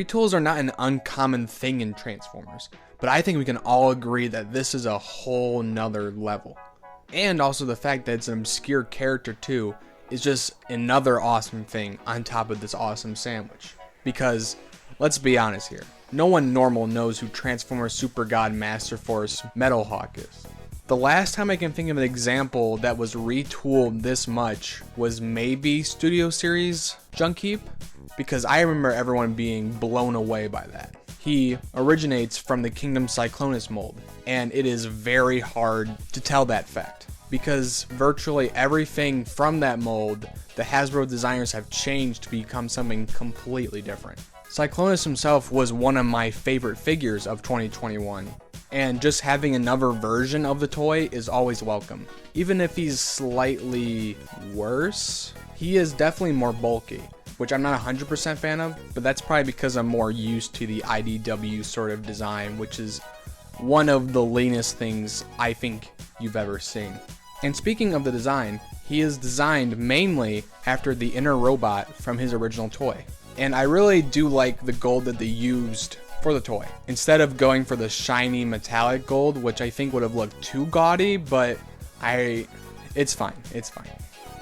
Retools are not an uncommon thing in Transformers, but I think we can all agree that this is a whole nother level. And also the fact that it's an obscure character too is just another awesome thing on top of this awesome sandwich. Because, let's be honest here, no one normal knows who Transformers Super God Master Force Metalhawk is. The last time I can think of an example that was retooled this much was maybe Studio Series Junkheap, because I remember everyone being blown away by that. He originates from the Kingdom Cyclonus mold, and it is very hard to tell that fact, because virtually everything from that mold, the Hasbro designers have changed to become something completely different. Cyclonus himself was one of my favorite figures of 2021, and just having another version of the toy is always welcome. Even if he's slightly worse, he is definitely more bulky, which I'm not 100% fan of, but that's probably because I'm more used to the IDW sort of design, which is one of the leanest things I think you've ever seen. And speaking of the design, he is designed mainly after the inner robot from his original toy. And I really do like the gold that they used for the toy, instead of going for the shiny metallic gold, which I think would have looked too gaudy, but it's fine.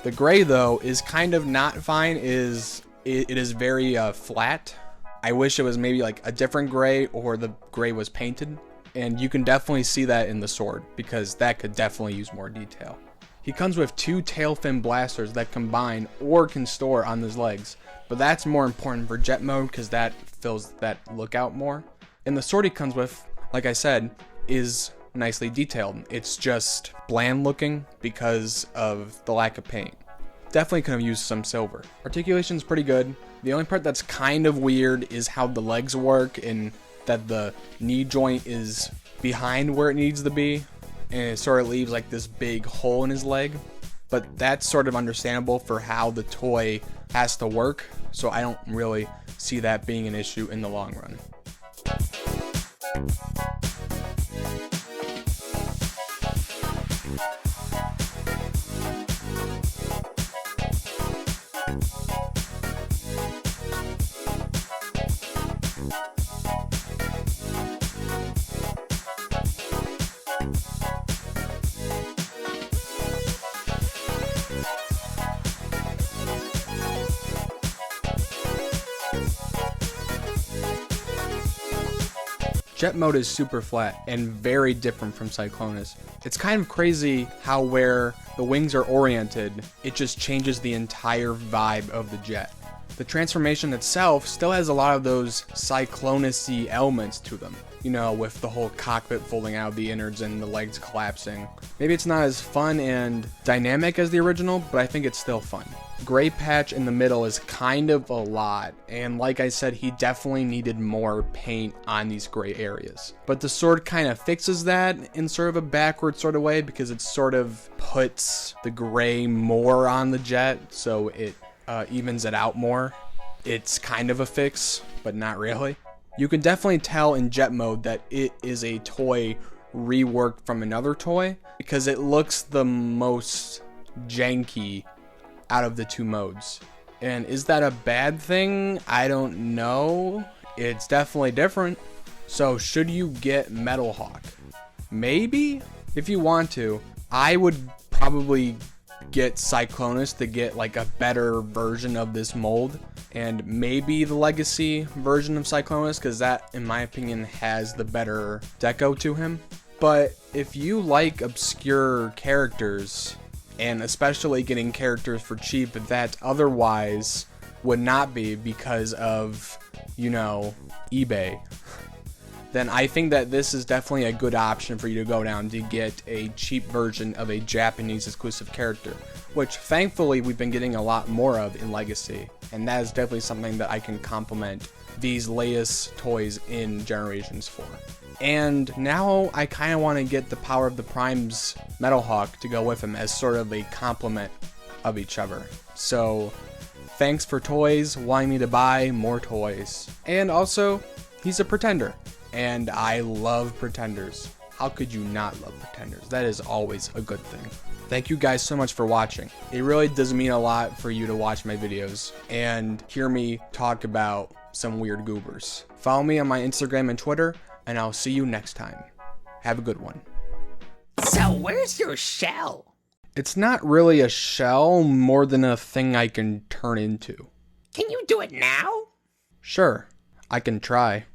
The gray though is kind of not fine. It is very flat. I wish it was maybe like a different gray, or the gray was painted, and you can definitely see that in the sword, because that could definitely use more detail. He comes with 2 tail fin blasters that combine or can store on his legs, but that's more important for jet mode because that fills that look out more. And the sword he comes with, like I said, is nicely detailed. It's just bland looking because of the lack of paint. Definitely could have used some silver. Articulation's pretty good. The only part that's kind of weird is how the legs work, and that the knee joint is behind where it needs to be, and it sort of leaves like this big hole in his leg. But that's sort of understandable for how the toy has to work, so I don't really see that being an issue in the long run. Jet mode is super flat and very different from Cyclonus. It's kind of crazy how where the wings are oriented, it just changes the entire vibe of the jet. The transformation itself still has a lot of those Cyclonus-y elements to them. You know, with the whole cockpit folding out of the innards and the legs collapsing. Maybe it's not as fun and dynamic as the original, but I think it's still fun. Gray patch in the middle is kind of a lot, and like I said, he definitely needed more paint on these gray areas. But the sword kind of fixes that in sort of a backward sort of way, because it sort of puts the gray more on the jet, so it evens it out more. It's kind of a fix, but not really. You can definitely tell in jet mode that it is a toy reworked from another toy, because it looks the most janky out of the 2 modes. And is that a bad thing? I don't know. It's definitely different. So should you get Metalhawk? Maybe? If you want to. I would probably get Cyclonus to get like a better version of this mold, and maybe the legacy version of Cyclonus, because that in my opinion has the better deco to him. But if you like obscure characters, and especially getting characters for cheap that otherwise would not be because of, you know, eBay, then I think that this is definitely a good option for you to go down to get a cheap version of a Japanese exclusive character, which thankfully we've been getting a lot more of in Legacy, and that is definitely something that I can compliment these latest toys in Generations for. And now I kind of want to get the Power of the Primes Metalhawk to go with him as sort of a complement of each other. So thanks for toys, wanting me to buy more toys. And also, he's a pretender, and I love pretenders. How could you not love pretenders? That is always a good thing. Thank you guys so much for watching. It really does mean a lot for you to watch my videos and hear me talk about some weird goobers. Follow me on my Instagram and Twitter, and I'll see you next time. Have a good one. So where's your shell? It's not really a shell, more than a thing I can turn into. Can you do it now? Sure, I can try.